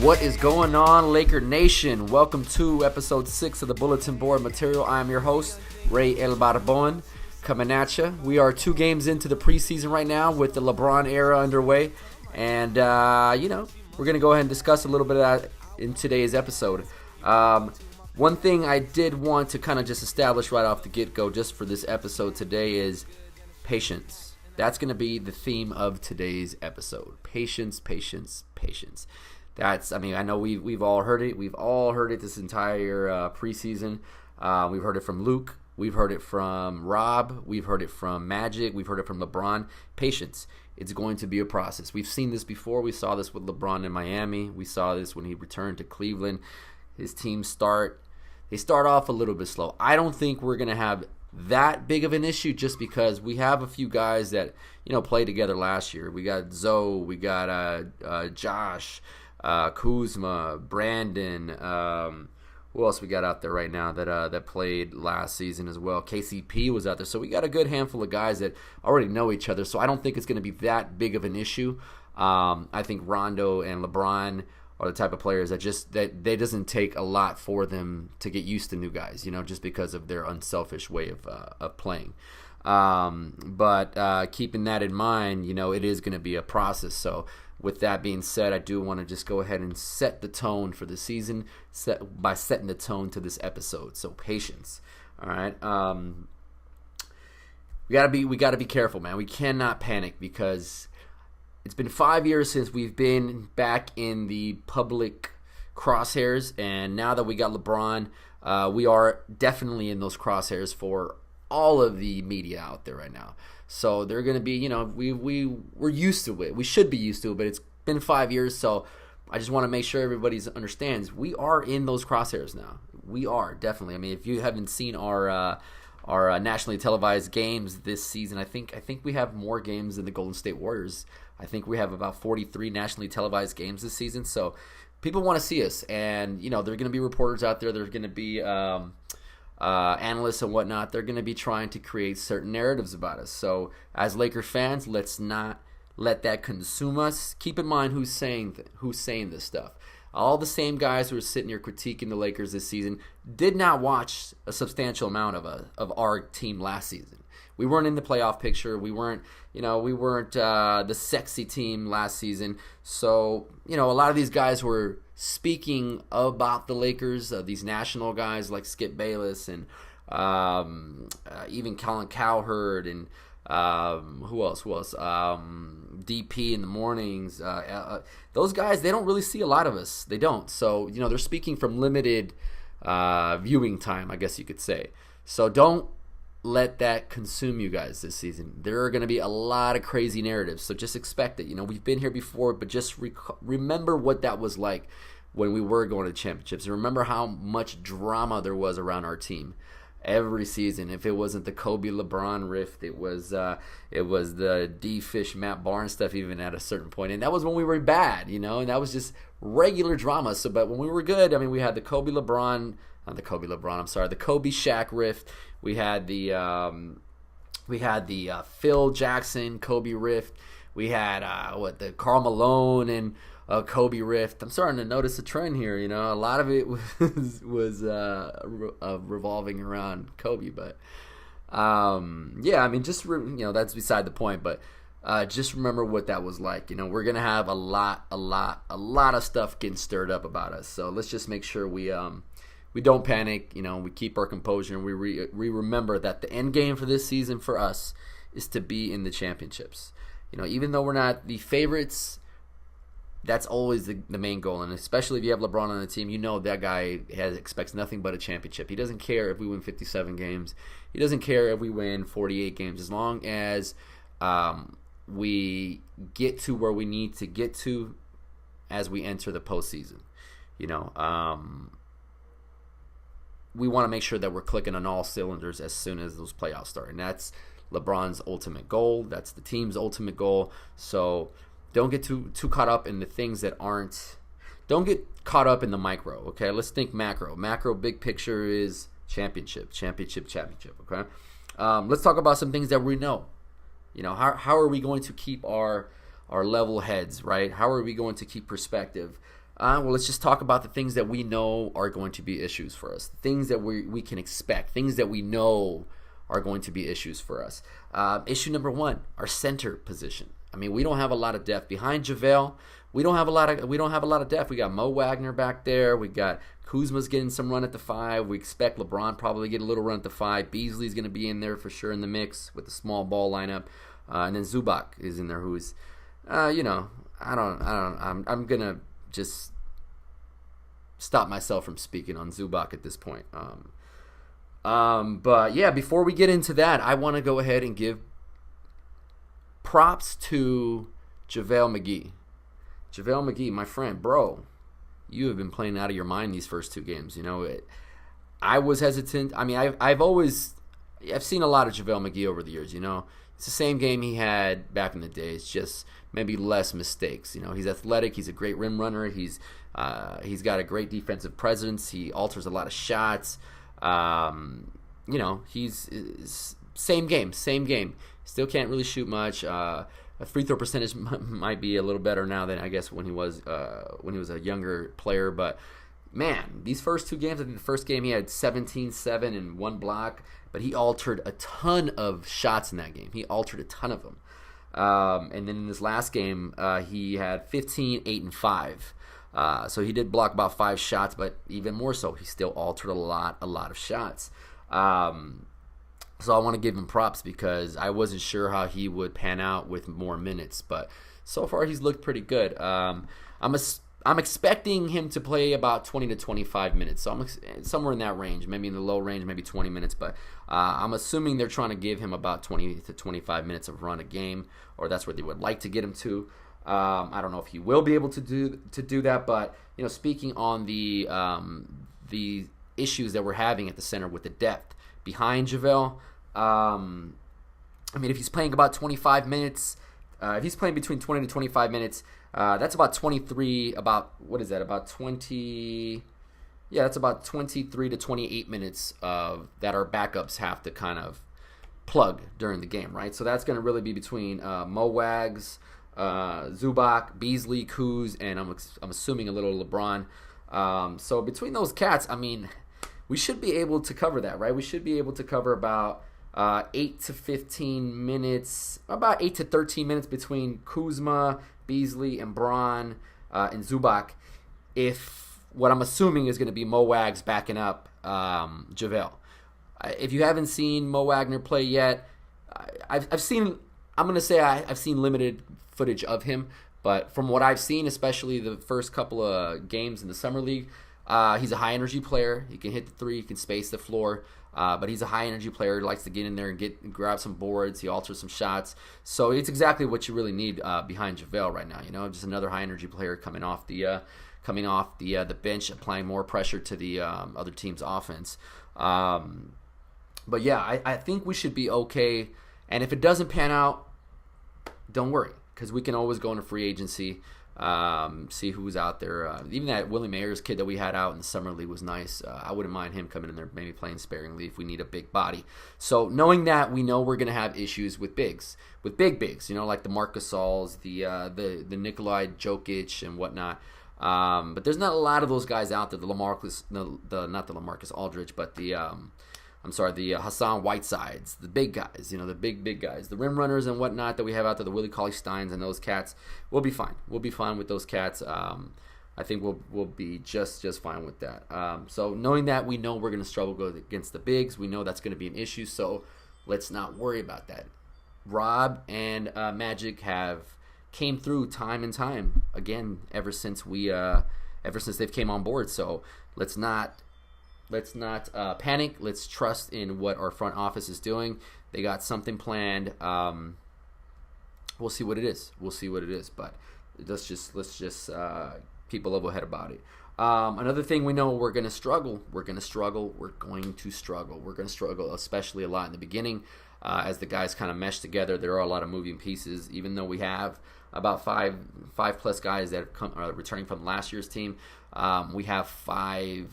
What is going on, Laker Nation? Welcome to episode 6 of the Bulletin Board material. I am your host, Ray El Barbon, coming at you. We are 2 games into the preseason right now with the LeBron era underway. And, we're going to go ahead and discuss a little bit of that in today's episode. One thing I did want to kind of just establish right off the get-go just for this episode today is patience. That's going to be the theme of today's episode. Patience, patience, patience. I know we've all heard it. We've all heard it this entire preseason. We've heard it from Luke. We've heard it from Rob. We've heard it from Magic. We've heard it from LeBron. Patience. It's going to be a process. We've seen this before. We saw this with LeBron in Miami. We saw this when he returned to Cleveland. His team start off a little bit slow. I don't think we're going to have that big of an issue just because we have a few guys that, played together last year. We got Zoe. We got Josh. Kuzma, Brandon, who else we got out there right now that played last season as well? KCP was out there. So we got a good handful of guys that already know each other. So I don't think it's going to be that big of an issue. I think Rondo and LeBron are the type of players that they doesn't take a lot for them to get used to new guys, just because of their unselfish way of playing. But keeping that in mind, it is going to be a process. So with that being said, I do want to just go ahead and set the tone for the season by setting the tone to this episode. So patience. All right. We gotta be careful, man. We cannot panic because it's been 5 years since we've been back in the public crosshairs, and now that we got LeBron, we are definitely in those crosshairs for all of the media out there right now. So they're going to be, we're used to it. We should be used to it, but it's been 5 years, so I just want to make sure everybody understands we are in those crosshairs now. We are, definitely. I mean, if you haven't seen our nationally televised games this season, I think we have more games than the Golden State Warriors. I think we have about 43 nationally televised games this season, so people want to see us. And, there are going to be reporters out there. There's going to be analysts and whatnot. They're going to be trying to create certain narratives about us. So as Laker fans, let's not let that consume us. Keep in mind who's saying this stuff. All the same guys who are sitting here critiquing the Lakers this season did not watch a substantial amount of our team last season. We weren't in the playoff picture. We weren't the sexy team last season. So, a lot of these guys were speaking about the Lakers, these national guys like Skip Bayless and even Colin Cowherd and who else? DP in the mornings. Those guys, they don't really see a lot of us. They don't. So, they're speaking from limited viewing time, I guess you could say. So don't let that consume you guys this season. There are going to be a lot of crazy narratives, so just expect it. We've been here before, but just remember what that was like when we were going to championships. And remember how much drama there was around our team every season. If it wasn't the Kobe LeBron rift, it was the D-Fish Matt Barnes stuff even at a certain point. And that was when we were bad, and that was just regular drama. So, but when we were good, we had the the Kobe Shaq rift. We had the Phil Jackson Kobe rift. We had the Karl Malone and Kobe rift. I'm starting to notice a trend here. A lot of it was revolving around Kobe, but that's beside the point. But just remember what that was like. We're gonna have a lot of stuff getting stirred up about us. So let's just make sure we don't panic. We keep our composure, and we remember that the end game for this season for us is to be in the championships. Even though we're not the favorites, that's always the main goal. And especially if you have LeBron on the team, that guy expects nothing but a championship. He doesn't care if we win 57 games. He doesn't care if we win 48 games. As long as we get to where we need to get to as we enter the postseason. We want to make sure that we're clicking on all cylinders as soon as those playoffs start. And that's LeBron's ultimate goal. That's the team's ultimate goal. So don't get too caught up in the things that aren't. Don't get caught up in the micro, okay? Let's think macro. Macro, big picture is championship, okay? Let's talk about some things that we know. How are we going to keep our level heads, right? How are we going to keep perspective? Well, let's just talk about the things that we know are going to be issues for us, things that we can expect, things that we know are going to be issues for us. Issue number one, our center position. I mean, we don't have a lot of depth behind JaVale. We don't have a lot of depth. We got Mo Wagner back there. We got Kuzma's getting some run at the 5. We expect LeBron probably get a little run at the 5. Beasley's going to be in there for sure in the mix with the small ball lineup, and then Zubac is in there, who's, I'm gonna just stop myself from speaking on Zubac at this point. But yeah, before we get into that, I want to go ahead and give props to JaVale McGee. JaVale McGee, my friend, bro, you have been playing out of your mind these first 2 games. I was hesitant. I mean, I've seen a lot of JaVale McGee over the years. It's the same game he had back in the day. It's just maybe less mistakes. He's athletic. He's a great rim runner. He's got a great defensive presence. He alters a lot of shots. He's same game. Still can't really shoot much. A free throw percentage might be a little better now than I guess when he was a younger player. But man, these first 2 games, I think the first game he had 17, 7, and 1 block, but he altered a ton of shots in that game. He altered a ton of them. And then in this last game, he had 15, 8, and 5. So he did block about 5 shots, but even more so, he still altered a lot of shots. So I want to give him props because I wasn't sure how he would pan out with more minutes, but so far he's looked pretty good. I'm expecting him to play about 20 to 25 minutes, so I'm somewhere in that range, maybe in the low range, maybe 20 minutes, but I'm assuming they're trying to give him about 20 to 25 minutes of run a game, or that's what they would like to get him to. I don't know if he will be able to do that, but speaking on the issues that we're having at the center with the depth behind JaVale, if he's playing about 25 minutes, if he's playing between 20 to 25 minutes, that's about 23. That's about 23 to 28 minutes that our backups have to kind of plug during the game, right? So that's going to really be between Mo Wags, Zubac, Beasley, Kuz, and I'm assuming a little LeBron. So between those cats, we should be able to cover that, right? We should be able to cover about 8 to 15 minutes, about 8 to 13 minutes between Kuzma, Beasley, and Braun, and Zubac, if what I'm assuming is going to be Mo Wags backing up JaVale. If you haven't seen Mo Wagner play yet, I've seen limited footage of him, but from what I've seen, especially the first couple of games in the Summer League, he's a high-energy player. He can hit the 3, he can space the floor, but he's a high-energy player. He likes to get in there and grab some boards. He alters some shots. So it's exactly what you really need behind JaVale right now. Just another high-energy player coming off the bench, applying more pressure to the other team's offense. But yeah, I think we should be okay. And if it doesn't pan out, don't worry, because we can always go into free agency, see who's out there. Even that Willie Mayers kid that we had out in the Summer League was nice. I wouldn't mind him coming in there, maybe playing sparingly if we need a big body. So knowing that, we know we're going to have issues with bigs, with big bigs, like the Marc Gasols, the Nikolai Jokic and whatnot. But there's not a lot of those guys out there. Not the LaMarcus Aldridge, but the Hassan Whitesides, the big guys, the big guys, the rim runners and whatnot that we have out there, the Willie Cauley-Steins and those cats. We'll be fine. We'll be fine with those cats. I think we'll be just fine with that. So knowing that, we know we're going to struggle against the bigs. We know that's going to be an issue, so let's not worry about that. Rob and Magic came through time and time again ever since they've came on board. So let's not panic. Let's trust in what our front office is doing. They got something planned. We'll see what it is. But let's just keep a level head about it. Another thing we know, we're going to struggle, especially a lot in the beginning. As the guys kind of mesh together, there are a lot of moving pieces. Even though we have about five plus guys that are returning from last year's team, we have five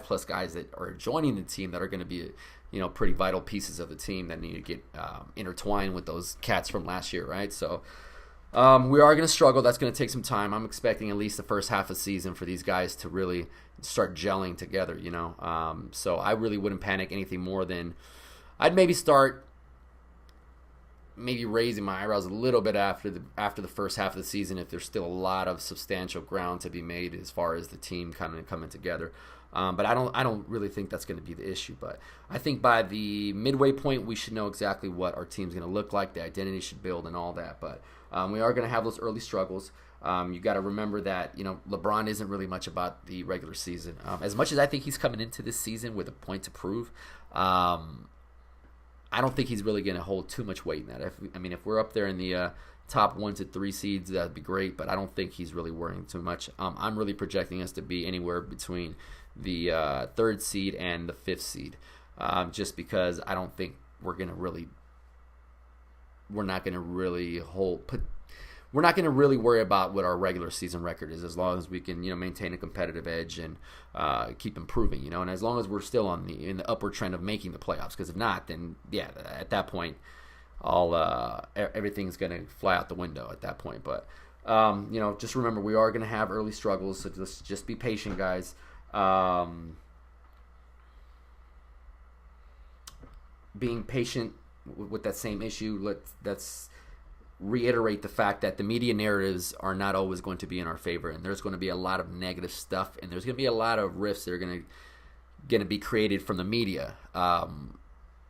plus guys that are joining the team that are going to be, pretty vital pieces of the team that need to get intertwined with those cats from last year, right? So We are going to struggle. That's going to take some time. I'm expecting at least the first half of the season for these guys to really start gelling together, So I really wouldn't panic anything more than I'd maybe start raising my eyebrows a little bit after the first half of the season if there's still a lot of substantial ground to be made as far as the team kind of coming together. But I don't really think that's going to be the issue. But I think by the midway point, we should know exactly what our team's going to look like, the identity should build, and all that. But we are going to have those early struggles. You got to remember that LeBron isn't really much about the regular season. As much as I think he's coming into this season with a point to prove, I don't think he's really going to hold too much weight in that. If we're up there in the top 1 to 3 seeds, that'd be great. But I don't think he's really worrying too much. I'm really projecting us to be anywhere between the 3rd seed and the 5th seed, just because I don't think we're not going to really worry about what our regular season record is, as long as we can maintain a competitive edge and keep improving, and as long as we're still in the upward trend of making the playoffs. Because if not, then at that point everything's going to fly out the window at that point. But just remember, we are going to have early struggles, so just be patient, guys. Being patient with that same issue, let's reiterate the fact that the media narratives are not always going to be in our favor, and there's going to be a lot of negative stuff, and there's going to be a lot of rifts that are going to be created from the media.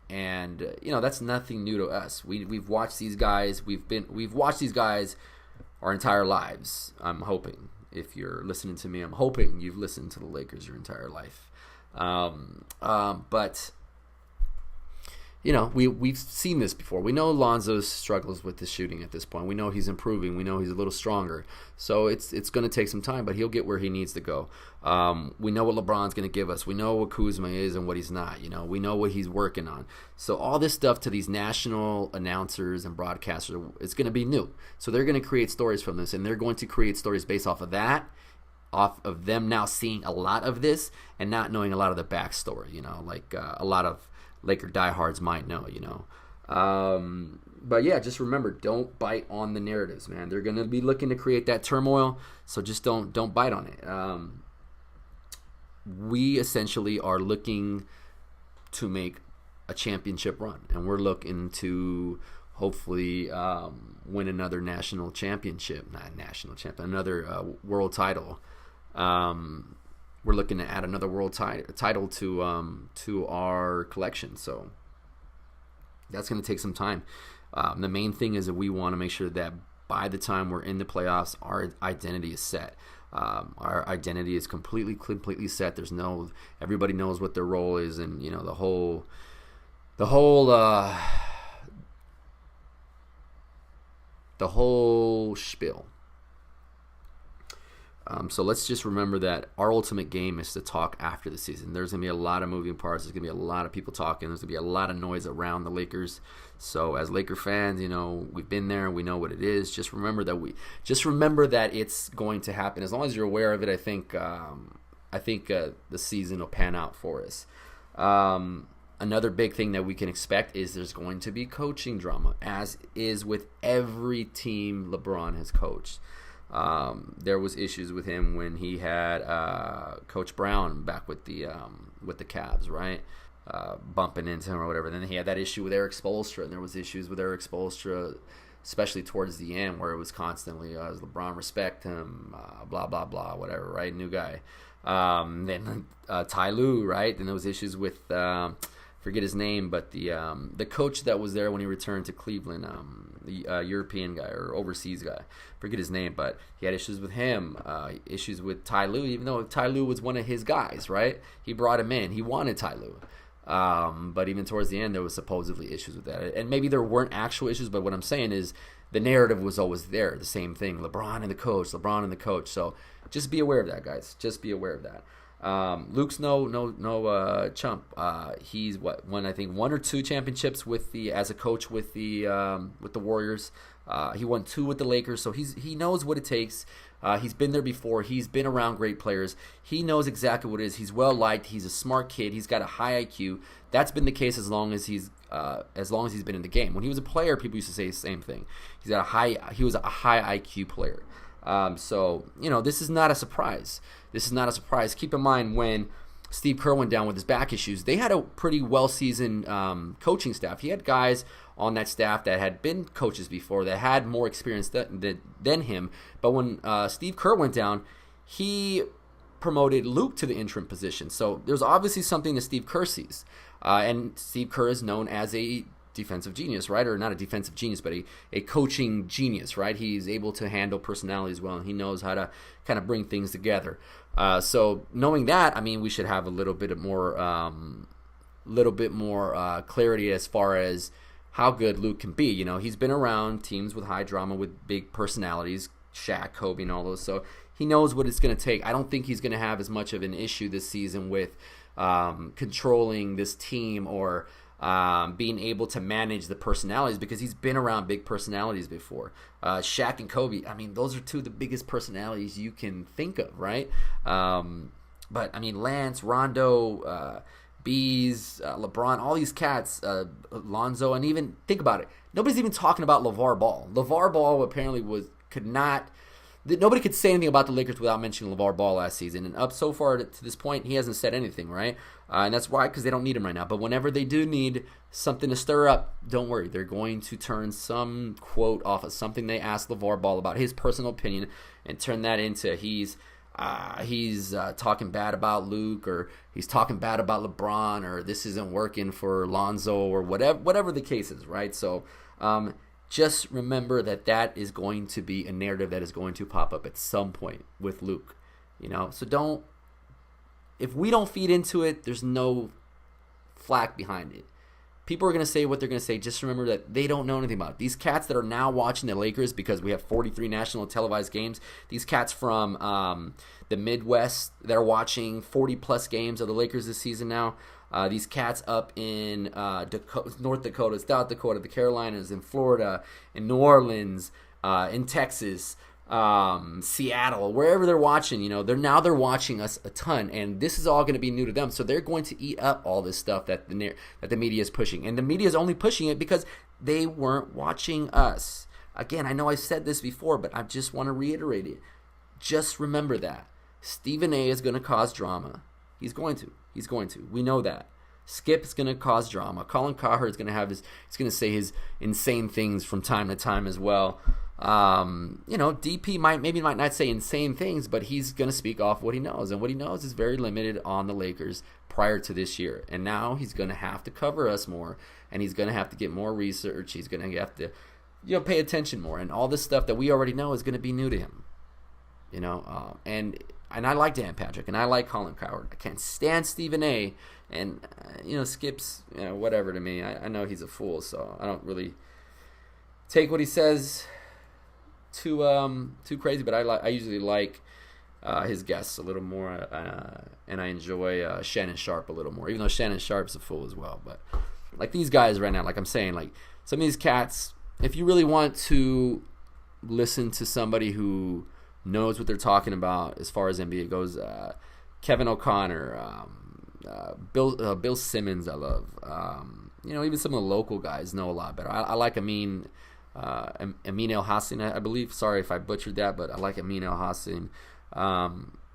And that's nothing new to us. We've watched these guys. We've watched these guys our entire lives. I'm hoping, if you're listening to me, I'm hoping you've listened to the Lakers your entire life. But we've seen this before. We know Lonzo struggles with the shooting at this point. We know he's improving. We know he's a little stronger. So it's going to take some time, but he'll get where he needs to go. We know what LeBron's going to give us. We know what Kuzma is and what he's not. We know what he's working on. So all this stuff to these national announcers and broadcasters, it's going to be new. So they're going to create stories from this, and they're going to create stories based off of that, off of them now seeing a lot of this and not knowing a lot of the backstory, like a lot of Laker diehards might know, But yeah, just remember, don't bite on the narratives, man. They're going to be looking to create that turmoil, so just don't bite on it. We essentially are looking to make a championship run, and we're looking to hopefully win another national championship, another world title. We're looking to add another world title to our collection, so that's going to take some time. The main thing is that we want to make sure that by the time we're in the playoffs, our identity is set. Our identity is completely set. Everybody knows what their role is, and the whole spiel. So let's just remember that our ultimate game is to talk after the season. There's going to be a lot of moving parts. There's going to be a lot of people talking. There's going to be a lot of noise around the Lakers. So as Laker fans, we've been there. We know what it is. Just remember that it's going to happen. As long as you're aware of it, I think the season will pan out for us. Another big thing that we can expect is there's going to be coaching drama, as is with every team LeBron has coached. There was issues with him when he had Coach Brown back with the Cavs, right? Bumping into him or whatever. Then he had that issue with Eric Spoelstra, and there was issues with Eric Spoelstra, especially towards the end, where it was constantly, does LeBron respect him, blah, blah, blah, whatever, right? New guy. Then Ty Lue, right? Then there was issues with, forget his name, but the coach that was there when he returned to Cleveland, the European guy or overseas guy, forget his name, but he had issues with him, issues with Ty Lue, even though Ty Lue was one of his guys, right? He brought him in. He wanted Ty Lue. But even towards the end, there was supposedly issues with that. And maybe there weren't actual issues, but what I'm saying is the narrative was always there, the same thing, LeBron and the coach. So just be aware of that, guys. Just be aware of that. Luke's no chump. He's won I think 1 or 2 championships as a coach with the Warriors. He won 2 with the Lakers, so he knows what it takes. He's been there before. He's been around great players. He knows exactly what it is. He's well liked. He's a smart kid. He's got a high IQ. That's been the case as long as he's been in the game. When he was a player, people used to say the same thing. He was a high IQ player. So this is not a surprise. Keep in mind when Steve Kerr went down with his back issues, they had a pretty well-seasoned coaching staff. He had guys on that staff that had been coaches before, that had more experience than him. But when Steve Kerr went down, he promoted Luke to the interim position. So there's obviously something that Steve Kerr sees. And Steve Kerr is known as a defensive genius, right? Or not a defensive genius, but a coaching genius, right? He's able to handle personalities well, and he knows how to kind of bring things together. So knowing that, we should have a little bit more clarity as far as how good Luke can be. He's been around teams with high drama, with big personalities, Shaq, Kobe, and all those. So he knows what it's going to take. I don't think he's going to have as much of an issue this season with controlling this team or being able to manage the personalities, because he's been around big personalities before. Shaq and Kobe, those are 2 of the biggest personalities you can think of, right? But Lance, Rondo, Bees, LeBron, all these cats, Lonzo, and even think about it. Nobody's even talking about LeVar Ball. LeVar Ball apparently nobody could say anything about the Lakers without mentioning LeVar Ball last season. And up so far to this point, he hasn't said anything, right? And that's why, because they don't need him right now. But whenever they do need something to stir up, don't worry. They're going to turn some quote off of something they asked LeVar Ball about, his personal opinion, and turn that into he's talking bad about Luke, or he's talking bad about LeBron, or this isn't working for Lonzo, or whatever the case is, right? So just remember that is going to be a narrative that is going to pop up at some point with Luke. So if we don't feed into it, there's no flack behind it. People are going to say what they're going to say. Just remember that they don't know anything about it. These cats that are now watching the Lakers, because we have 43 national televised games, these cats from the Midwest that are watching 40-plus games of the Lakers this season now, these cats up in North Dakota, South Dakota, the Carolinas, in Florida, in New Orleans, in Texas, Seattle, wherever they're watching, they're watching us a ton, and this is all going to be new to them. So they're going to eat up all this stuff that the media is pushing, and the media is only pushing it because they weren't watching us. Again, I know I said this before, but I just want to reiterate it. Just remember that Stephen A is going to cause drama. He's going to. We know that. Skip is going to cause drama. Colin Cowherd is going to he's going to say his insane things from time to time as well. DP might not say insane things, but he's going to speak off what he knows, and what he knows is very limited on the Lakers prior to this year. And now he's going to have to cover us more, and he's going to have to get more research. He's going to have to, pay attention more, and all this stuff that we already know is going to be new to him. And I like Dan Patrick, and I like Colin Cowherd. I can't stand Stephen A. And Skip's whatever to me. I know he's a fool, so I don't really take what he says too crazy, but I usually like his guests a little more, and I enjoy Shannon Sharp a little more, even though Shannon Sharp's a fool as well. But like these guys right now, like I'm saying, like some of these cats, if you really want to listen to somebody who knows what they're talking about as far as NBA goes, Kevin O'Connor, Bill Simmons, I love. Even some of the local guys know a lot better. I like Amin El Hassan, I believe. Sorry if I butchered that, but I like Amin El Hassan.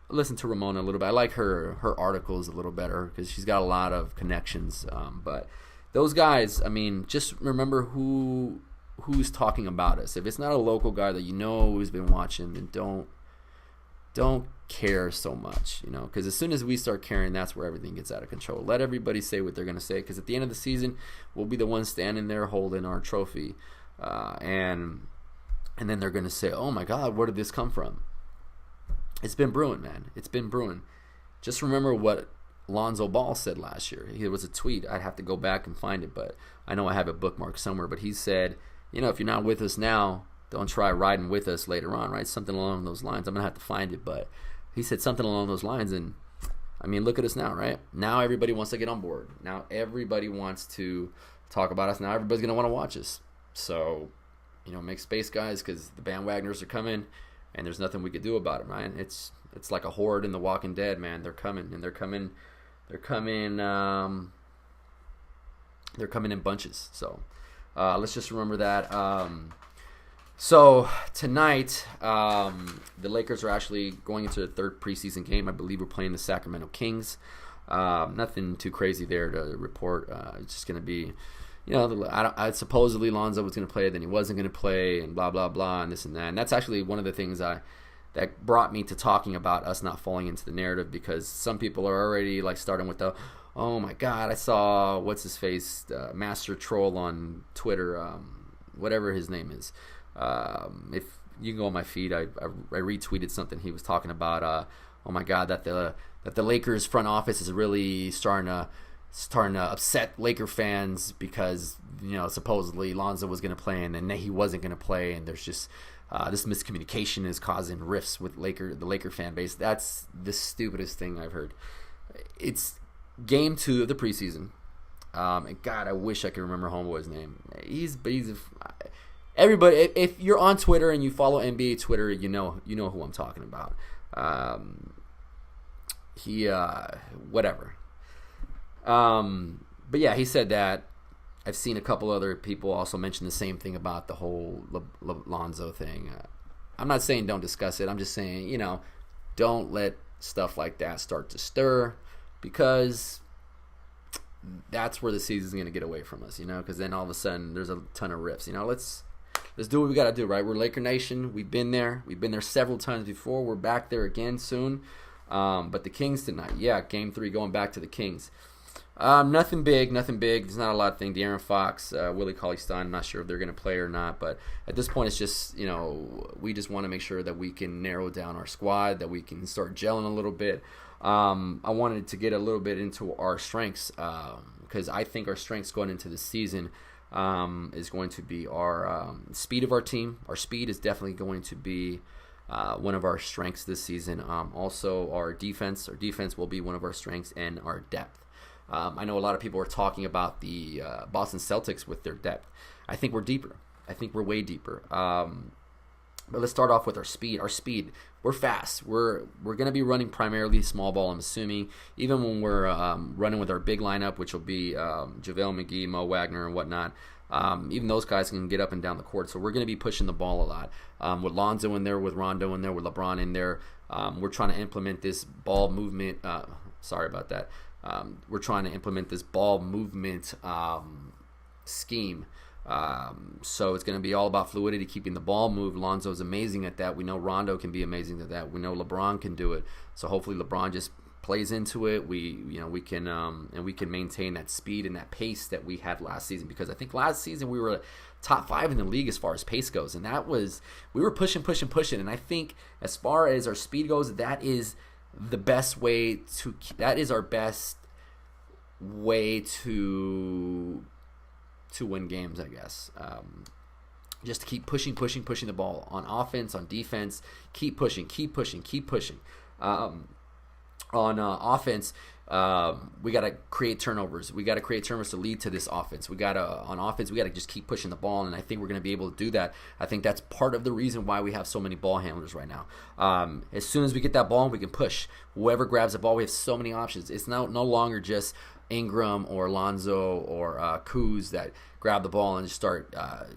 Listen to Ramona a little bit. I like her articles a little better because she's got a lot of connections. But those guys, just remember who's talking about us. If it's not a local guy that who's been watching, then don't care so much, because as soon as we start caring, that's where everything gets out of control. Let everybody say what they're going to say, because at the end of the season, we'll be the ones standing there holding our trophy, and then they're going to say, oh my God, where did this come from? It's been brewing, man. It's been brewing. Just remember what Lonzo Ball said last year. It was a tweet. I'd have to go back and find it, but I know I have it bookmarked somewhere. But he said, if you're not with us now, don't try riding with us later on, right? Something along those lines. I'm going to have to find it, but he said something along those lines, and look at us now, right? Now everybody wants to get on board. Now everybody wants to talk about us. Now everybody's going to want to watch us. So make space, guys, because the bandwagoners are coming, and there's nothing we could do about it, man. It's like a horde in The Walking Dead, man. They're coming, and they're coming in bunches. So let's just remember that. So tonight, the Lakers are actually going into the third preseason game. I believe we're playing the Sacramento Kings. Nothing too crazy there to report. It's just going to be, supposedly Lonzo was going to play, then he wasn't going to play, and blah, blah, blah, and this and that. And that's actually one of the things that brought me to talking about us not falling into the narrative, because some people are already like starting with the, oh my God, I saw, what's his face, Master Troll on Twitter, whatever his name is. If you can go on my feed, I retweeted something he was talking about, oh my God, that the Lakers front office is really starting to upset Laker fans because, supposedly Lonzo was going to play and then he wasn't going to play, and there's just this miscommunication is causing rifts with the Laker fan base. That's the stupidest thing I've heard. It's game 2 of the preseason. And God, I wish I could remember homeboy's name. He's everybody. If you're on Twitter and you follow NBA Twitter, you know who I'm talking about. Whatever. But yeah, he said that. I've seen a couple other people also mention the same thing about the whole Lonzo thing. I'm not saying don't discuss it. I'm just saying, don't let stuff like that start to stir, because that's where the season's going to get away from us, because then all of a sudden there's a ton of riffs. Let's do what we got to do, right? We're Laker Nation. We've been there. We've been there several times before. We're back there again soon. But the Kings tonight, game 3, going back to the Kings. Nothing big. There's not a lot of things. De'Aaron Fox, Willie Cauley-Stein, I'm not sure if they're going to play or not. But at this point, it's just, we just want to make sure that we can narrow down our squad, that we can start gelling a little bit. I wanted to get a little bit into our strengths, because I think our strengths going into the season is going to be our speed of our team. Our speed is definitely going to be one of our strengths this season. Also, our defense. Our defense will be one of our strengths, and our depth. I know a lot of people are talking about the Boston Celtics with their depth. I think we're deeper. I think we're way deeper. But let's start off with our speed. Our speed, we're fast. We're going to be running primarily small ball, I'm assuming. Even when we're running with our big lineup, which will be JaVale McGee, Mo Wagner, and whatnot. Even those guys can get up and down the court. So we're going to be pushing the ball a lot. With Lonzo in there, with Rondo in there, with LeBron in there, we're trying to implement this ball movement. Sorry about that. We're trying to implement this ball movement scheme. So it's going to be all about fluidity, keeping the ball moved. Lonzo's amazing at that. We know Rondo can be amazing at that. We know LeBron can do it. So hopefully LeBron just plays into it. We can maintain that speed and that pace that we had last season, because I think last season we were top 5 in the league as far as pace goes, and we were pushing, and I think as far as our speed goes, that is the best way to. That is our best way to win games, I guess. Just to keep pushing the ball on offense, on defense. Keep pushing. On offense, we got to create turnovers. We got to create turnovers to lead to this offense. On offense, we got to just keep pushing the ball, and I think we're going to be able to do that. I think that's part of the reason why we have so many ball handlers right now. As soon as we get that ball, we can push. Whoever grabs the ball, we have so many options. It's no longer just Ingram or Lonzo or Kuz that grab the ball and just start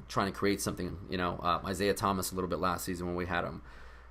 trying to create something. Isaiah Thomas a little bit last season when we had him.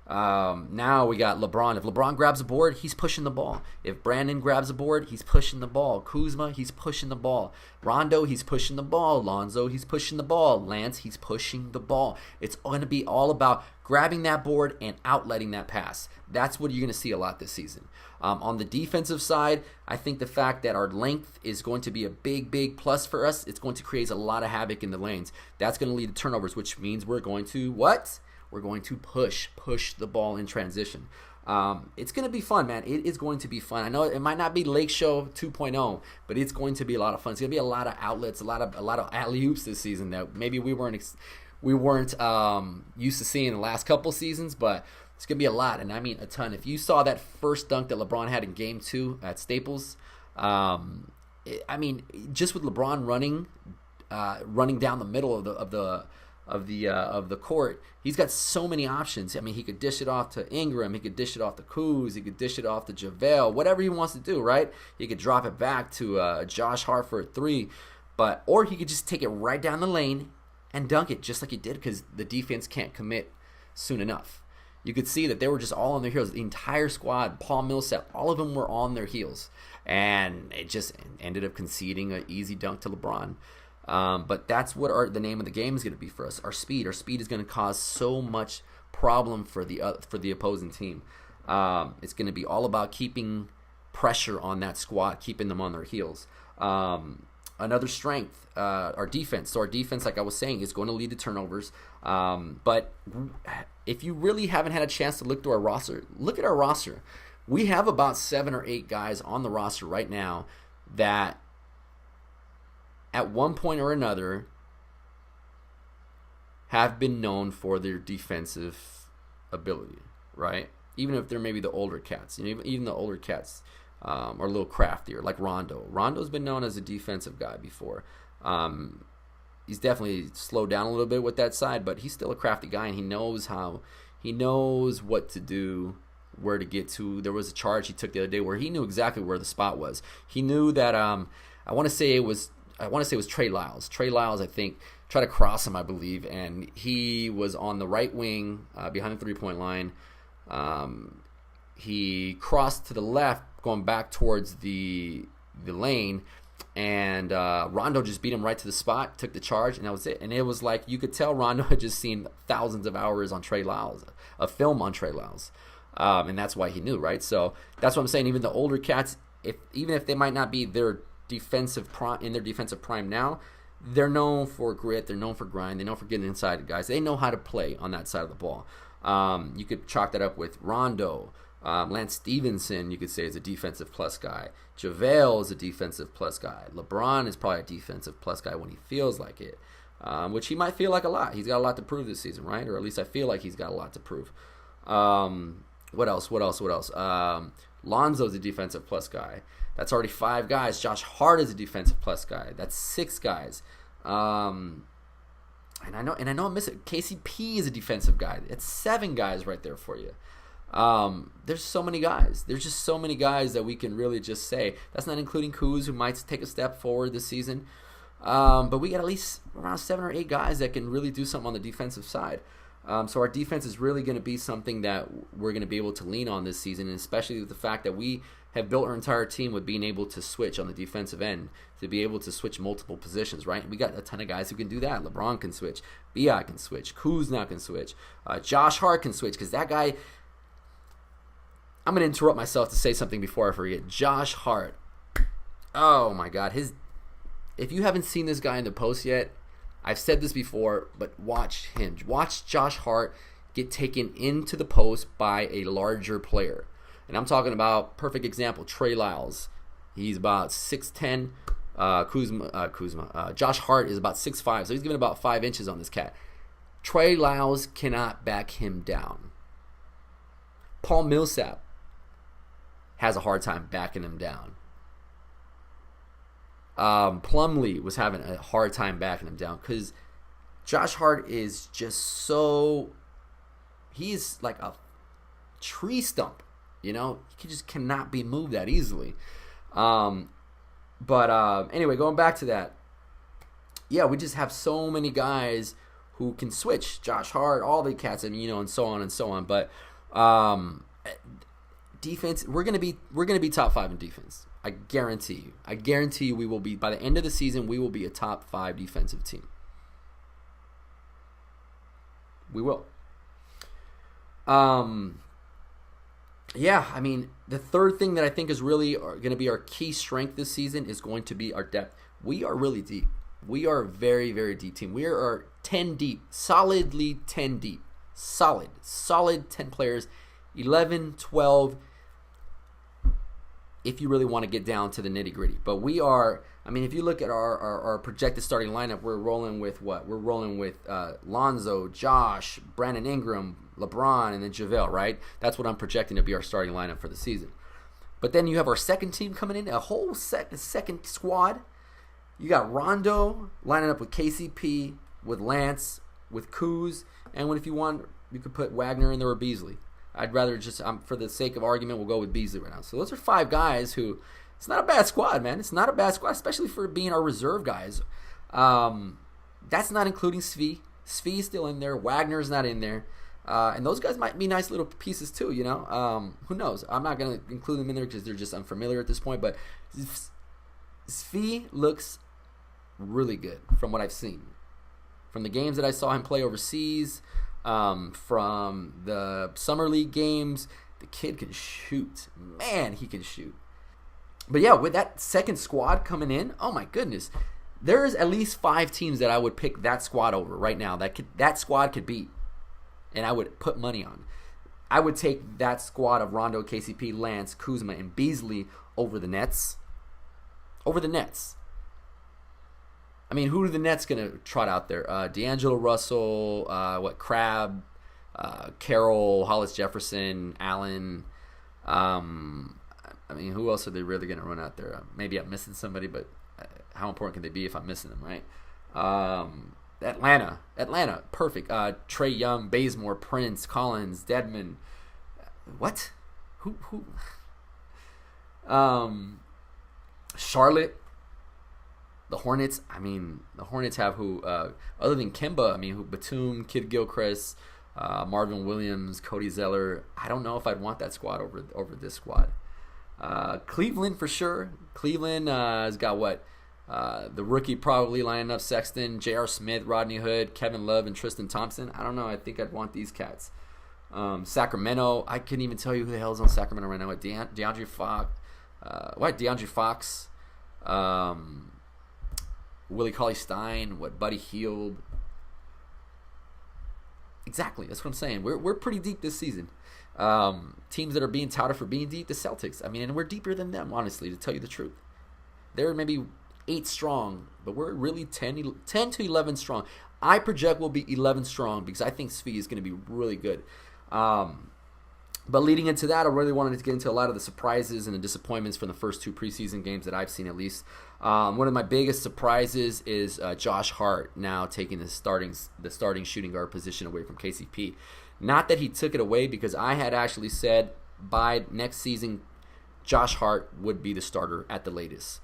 Now we got LeBron. If LeBron grabs a board, he's pushing the ball. If Brandon grabs a board, he's pushing the ball. Kuzma, he's pushing the ball. Rondo, he's pushing the ball. Lonzo, he's pushing the ball. Lance, he's pushing the ball. It's going to be all about grabbing that board and outletting that pass. That's what you're going to see a lot this season. On the defensive side, I think the fact that our length is going to be a big plus for us. It's going to create a lot of havoc in the lanes. That's going to lead to turnovers, which means we're going to what? We're going to push the ball in transition. It's going to be fun, man. It is going to be fun. I know it might not be Lake Show 2.0, but it's going to be a lot of fun. It's going to be a lot of outlets, a lot of alley-oops this season that maybe we weren't used to seeing the last couple seasons, but it's going to be a lot, and I mean a ton. If you saw that first dunk that LeBron had in Game 2 at Staples, just with LeBron running down the middle of of the court. He's got so many options. I mean, he could dish it off to Ingram, he could dish it off to Kuz, he could dish it off to JaVale, whatever he wants to do, right? He could drop it back to Josh Hart for a three, or he could just take it right down the lane and dunk it just like he did, because the defense can't commit soon enough. You could see that they were just all on their heels. The entire squad, Paul Millsap, all of them were on their heels. And it just ended up conceding an easy dunk to LeBron. But that's what the name of the game is going to be for us. Our speed. Our speed is going to cause so much problem for the opposing team. It's going to be all about keeping pressure on that squad, keeping them on their heels. Another strength, our defense. So our defense, like I was saying, is going to lead to turnovers. But if you really haven't had a chance to look through our roster, look at our roster. We have about 7 or 8 guys on the roster right now that at one point or another have been known for their defensive ability, right? Even if they're maybe the older cats. Even the older cats are a little craftier, like Rondo. Rondo's been known as a defensive guy before. He's definitely slowed down a little bit with that side, but he's still a crafty guy, and he knows what to do, where to get to. There was a charge he took the other day where he knew exactly where the spot was. He knew that I want to say it was Trey Lyles. Trey Lyles, I think, tried to cross him, I believe, and he was on the right wing behind the three-point line. He crossed to the left, going back towards the lane, and Rondo just beat him right to the spot, took the charge, and that was it. And it was like you could tell Rondo had just seen thousands of hours on Trey Lyles, a film on Trey Lyles, and that's why he knew, right? So that's what I'm saying. Even the older cats, even if they might not be in their defensive prime now, they're known for grit, they're known for grind, they're known for getting inside the guys. They know how to play on that side of the ball. You could chalk that up with Rondo. Lance Stevenson, you could say, is a defensive plus guy. JaVale is a defensive plus guy. LeBron is probably a defensive plus guy when he feels like it, which he might feel like a lot. He's got a lot to prove this season, right? Or at least I feel like he's got a lot to prove. What else? Lonzo's a defensive plus guy. That's already 5 guys. Josh Hart is a defensive plus guy. That's 6 guys. And I know I'm missing. KCP is a defensive guy. It's 7 guys right there for you. There's so many guys. There's just so many guys that we can really just say. That's not including Kuz, who might take a step forward this season. But we got at least around 7 or 8 guys that can really do something on the defensive side. So our defense is really going to be something that we're going to be able to lean on this season, and especially with the fact that we have built our entire team with being able to switch on the defensive end, to be able to switch multiple positions, right? We got a ton of guys who can do that. LeBron can switch. B.I. can switch. Kuzma can switch. Josh Hart can switch, because that guy... I'm going to interrupt myself to say something before I forget. Josh Hart. Oh, my God. If you haven't seen this guy in the post yet, I've said this before, but watch him. Watch Josh Hart get taken into the post by a larger player. And I'm talking about, perfect example, Trey Lyles. He's about 6'10". Josh Hart is about 6'5", so he's giving about 5 inches on this cat. Trey Lyles cannot back him down. Paul Millsap has a hard time backing him down. Plumlee was having a hard time backing him down because Josh Hart is just so... He's like a tree stump, you know? He just cannot be moved that easily. Anyway, going back to that. Yeah, we just have so many guys who can switch. Josh Hart, all the cats, and and so on and so on. But defense, we're gonna be top 5 in defense. I guarantee you we will be, by the end of the season, we will be a top 5 defensive team. We will. Yeah, I mean, the third thing that I think is really going to be our key strength this season is going to be our depth. We are really deep. We are a very, very deep team. We are 10 deep, solidly 10 deep. Solid 10 players, 11, 12, if you really want to get down to the nitty-gritty. But we are, I mean, if you look at our projected starting lineup, we're rolling with what? We're rolling with Lonzo, Josh, Brandon Ingram, LeBron, and then JaVale, right? That's what I'm projecting to be our starting lineup for the season. But then you have our second team coming in, a whole second squad. You got Rondo lining up with KCP, with Lance, with Kuz, and if you want, you could put Wagner in there or Beasley. I'd rather just, for the sake of argument, we'll go with Beasley right now. So those are 5 guys who, it's not a bad squad, man. It's not a bad squad, especially for being our reserve guys. That's not including Svi. Svi's still in there. Wagner's not in there. And those guys might be nice little pieces too, you know. Who knows? I'm not going to include them in there because they're just unfamiliar at this point. But Svi looks really good from what I've seen. From the games that I saw him play overseas, from the Summer League games, the kid can shoot. Man, he can shoot. But yeah, with that second squad coming in, oh my goodness. There's at least 5 teams that I would pick that squad over right now. That squad could beat. And I would put money on. I would take that squad of Rondo, KCP, Lance, Kuzma, and Beasley over the Nets. Over the Nets. I mean, who are the Nets going to trot out there? D'Angelo Russell, Crabbe, Carroll, Hollis Jefferson, Allen. I mean, who else are they really going to run out there? Maybe I'm missing somebody, but how important can they be if I'm missing them, right? Atlanta, perfect. Trae Young, Bazemore, Prince, Collins, Dedmon. What? Who? Charlotte, the Hornets. I mean, the Hornets have who? Other than Kemba, I mean, Batum, Kid Gilchrist, Marvin Williams, Cody Zeller. I don't know if I'd want that squad over this squad. Cleveland for sure. Cleveland has got what? The rookie probably lining up Sexton, J.R. Smith, Rodney Hood, Kevin Love, and Tristan Thompson. I don't know. I think I'd want these cats. Sacramento. I couldn't even tell you who the hell is on Sacramento right now. What, DeAndre Fox? DeAndre Fox? Willie Cauley-Stein? Buddy Hield? Exactly. That's what I'm saying. We're pretty deep this season. Teams that are being touted for being deep, the Celtics. I mean, and we're deeper than them, honestly, to tell you the truth. They're maybe 8 strong, but we're really 10 to 11 strong. I project we'll be 11 strong because I think Svi is going to be really good. But leading into that, I really wanted to get into a lot of the surprises and the disappointments from the first 2 preseason games that I've seen at least. One of my biggest surprises is Josh Hart now taking the starting shooting guard position away from KCP. Not that he took it away, because I had actually said by next season Josh Hart would be the starter at the latest.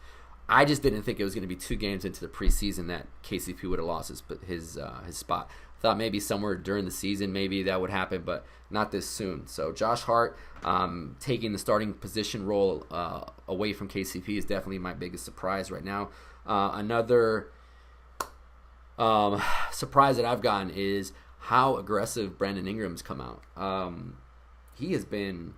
I just didn't think it was going to be 2 games into the preseason that KCP would have lost his spot. Thought maybe somewhere during the season maybe that would happen, but not this soon. So Josh Hart taking the starting position role away from KCP is definitely my biggest surprise right now. Another surprise that I've gotten is how aggressive Brandon Ingram's come out. He has been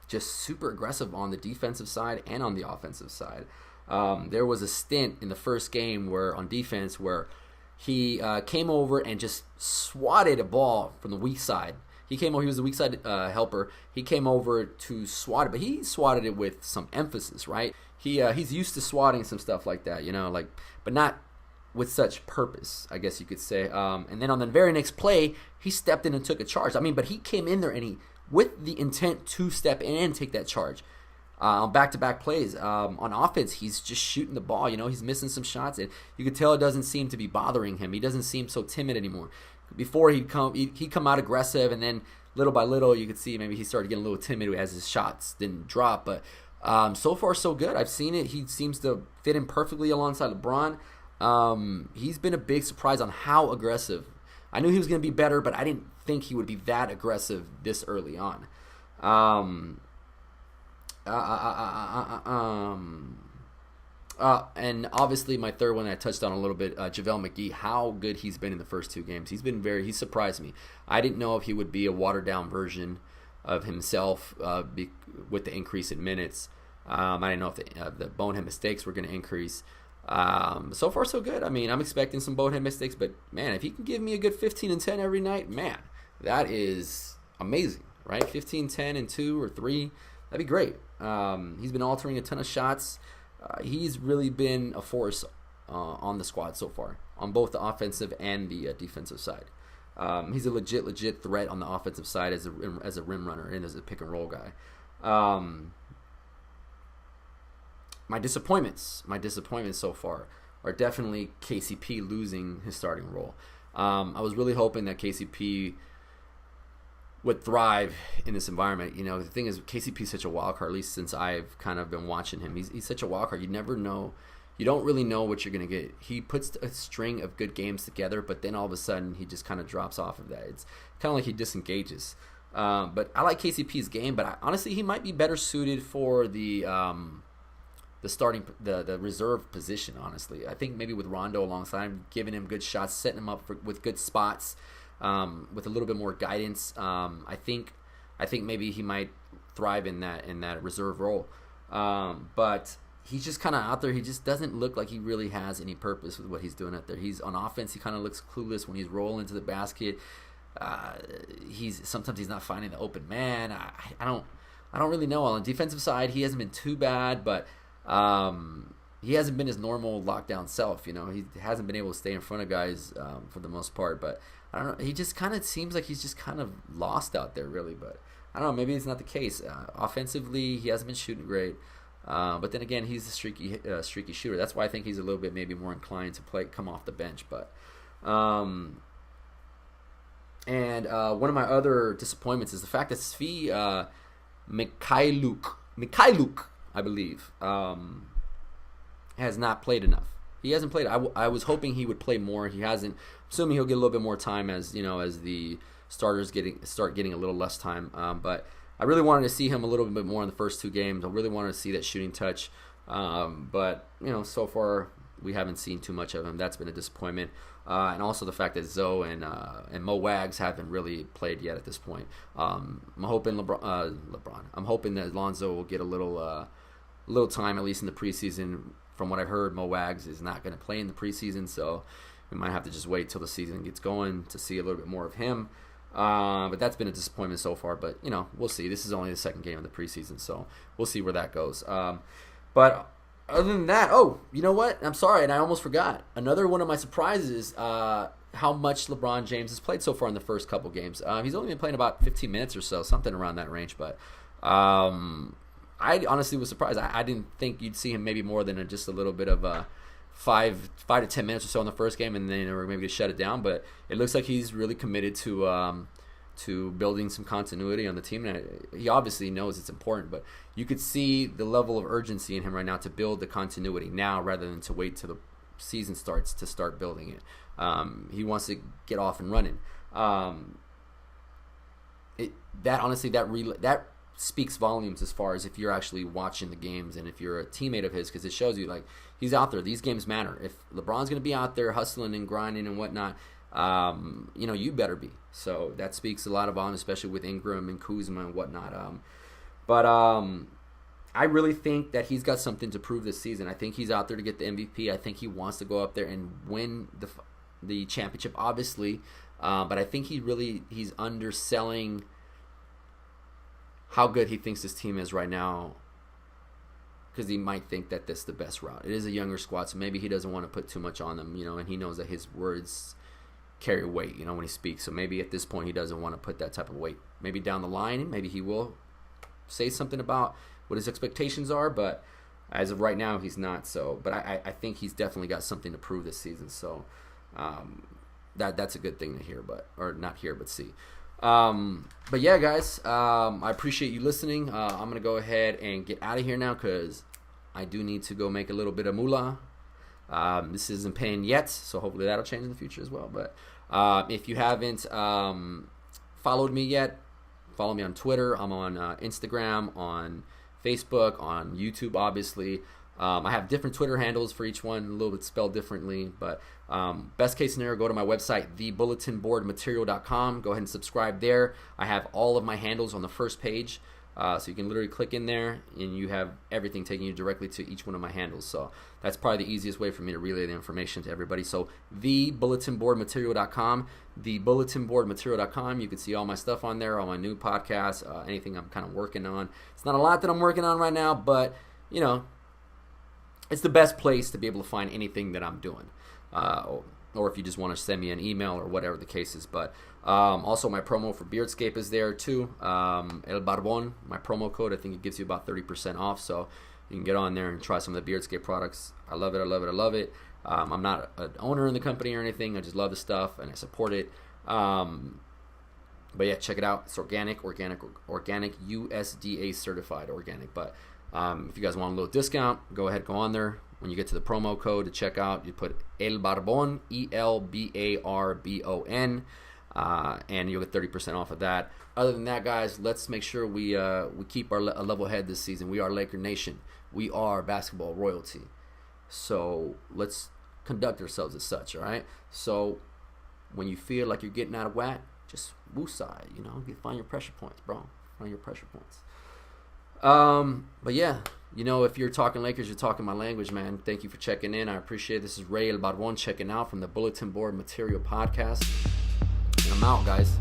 just super aggressive on the defensive side and on the offensive side. There was a stint in the first game where on defense where he came over and just swatted a ball from the weak side. He was the weak side helper. He came over to swat it, but he swatted it with some emphasis, right? He's used to swatting some stuff like that, but not with such purpose, I guess you could say. And then on the very next play, he stepped in and took a charge. But he came in there and he, with the intent to step in and take that charge. On back-to-back plays. On offense, he's just shooting the ball. He's missing some shots, and you could tell it doesn't seem to be bothering him. He doesn't seem so timid anymore. Before he'd come out aggressive, and then little by little, you could see maybe he started getting a little timid as his shots didn't drop. But so far, so good. I've seen it. He seems to fit in perfectly alongside LeBron. He's been a big surprise on how aggressive. I knew he was going to be better, but I didn't think he would be that aggressive this early on. And obviously my third one I touched on a little bit, JaVale McGee, how good he's been in the first 2 games. He surprised me. I didn't know if he would be a watered down version of himself with the increase in minutes. I didn't know if the bonehead mistakes were going to increase. So far so good. I'm expecting some bonehead mistakes, but man, if he can give me a good 15 and 10 every night, man, that is amazing, right? 15, 10, and 2 or 3, that'd be great. He's been altering a ton of shots. He's really been a force on the squad so far, on both the offensive and the defensive side. He's a legit threat on the offensive side as a rim runner and as a pick and roll guy. My disappointments so far. are definitely KCP losing his starting role. I was really hoping that KCP would thrive in this environment. You know, the thing is, KCP is such a wild card, at least since I've kind of been watching him. He's such a wild card. You never know. You don't really know what you're going to get. He puts a string of good games together, but then all of a sudden he just kind of drops off of that. It's kind of like he disengages. But I like KCP's game, but honestly, he might be better suited for the reserve position, honestly. I think maybe with Rondo alongside him, giving him good shots, setting him up with good spots, with a little bit more guidance. I think maybe he might thrive in that reserve role. But he's just kind of out there. He just doesn't look like he really has any purpose with what he's doing out there. He's on offense. He kind of looks clueless when he's rolling to the basket. Sometimes he's not finding the open man. I don't really know. On the defensive side, he hasn't been too bad, but he hasn't been his normal lockdown self. You know, he hasn't been able to stay in front of guys for the most part. But I don't know. He just kind of seems like he's just kind of lost out there, really. But I don't know. Maybe it's not the case. Offensively, he hasn't been shooting great. But then again, he's a streaky shooter. That's why I think he's a little bit maybe more inclined to come off the bench. But one of my other disappointments is the fact that Svi Mikhailuk, I believe, has not played enough. He hasn't played. I was hoping he would play more. He hasn't. Assuming he'll get a little bit more time as the starters start getting a little less time. But I really wanted to see him a little bit more in the first two games. I really wanted to see that shooting touch. But so far we haven't seen too much of him. That's been a disappointment. And also the fact that Zoe and Mo Wags haven't really played yet at this point. I'm hoping LeBron. I'm hoping that Lonzo will get a little time, at least in the preseason. From what I've heard, Mo Wags is not going to play in the preseason, so we might have to just wait till the season gets going to see a little bit more of him. But that's been a disappointment so far. But we'll see. This is only the second game of the preseason, so we'll see where that goes. But other than that, you know what? I'm sorry, and I almost forgot. Another one of my surprises is how much LeBron James has played so far in the first couple games. He's only been playing about 15 minutes or so, something around that range. But I honestly was surprised. I didn't think you'd see him maybe more than just a little bit of 5 to 10 minutes or so in the first game, and then or maybe shut it down. But it looks like he's really committed to building some continuity on the team. And he obviously knows it's important, but you could see the level of urgency in him right now to build the continuity now rather than to wait till the season starts to start building it. He wants to get off and running. That speaks volumes as far as if you're actually watching the games and if you're a teammate of his, because it shows you like he's out there. These games matter. If LeBron's going to be out there hustling and grinding and whatnot, you better be. So that speaks a lot of volume, especially with Ingram and Kuzma and whatnot. But I really think that he's got something to prove this season. I think he's out there to get the MVP. I think he wants to go up there and win the championship, obviously. But I think he's underselling how good he thinks this team is right now, because he might think that this is the best route. It is a younger squad, so maybe he doesn't want to put too much on them, and he knows that his words carry weight, when he speaks. So maybe at this point he doesn't want to put that type of weight. Maybe down the line, maybe he will say something about what his expectations are, but as of right now, he's not. So, but I think he's definitely got something to prove this season. So that's a good thing to hear, or not hear, but see. But yeah, guys, I appreciate you listening. I'm going to go ahead and get out of here now because I do need to go make a little bit of moolah. This isn't paying yet, so hopefully that'll change in the future as well. But if you haven't followed me yet, follow me on Twitter. I'm on Instagram, on Facebook, on YouTube, obviously. I have different Twitter handles for each one, a little bit spelled differently, but best case scenario, go to my website, thebulletinboardmaterial.com. Go ahead and subscribe there. I have all of my handles on the first page, so you can literally click in there, and you have everything taking you directly to each one of my handles. So that's probably the easiest way for me to relay the information to everybody. So thebulletinboardmaterial.com, thebulletinboardmaterial.com. You can see all my stuff on there, all my new podcasts, anything I'm kind of working on. It's not a lot that I'm working on right now, but, it's the best place to be able to find anything that I'm doing. Or if you just want to send me an email or whatever the case is. But also my promo for Beardscape is there too. El Barbon, my promo code, I think it gives you about 30% off. So you can get on there and try some of the Beardscape products. I love it. I'm not an owner in the company or anything. I just love the stuff and I support it. But yeah, check it out. It's organic, USDA certified organic. But if you guys want a little discount, go on there. When you get to the promo code to check out, you put El Barbon, ELBARBON, and you'll get 30% off of that. Other than that, guys, let's make sure we keep a level head this season. We are Laker Nation. We are basketball royalty. So let's conduct ourselves as such, all right? So when you feel like you're getting out of whack, just woosah, find your pressure points, bro. Find your pressure points. But yeah, if you're talking Lakers, you're talking my language, man. Thank you for checking in. I appreciate it. This is Ray El Barbon checking out from the Bulletin Board Material Podcast. And I'm out, guys.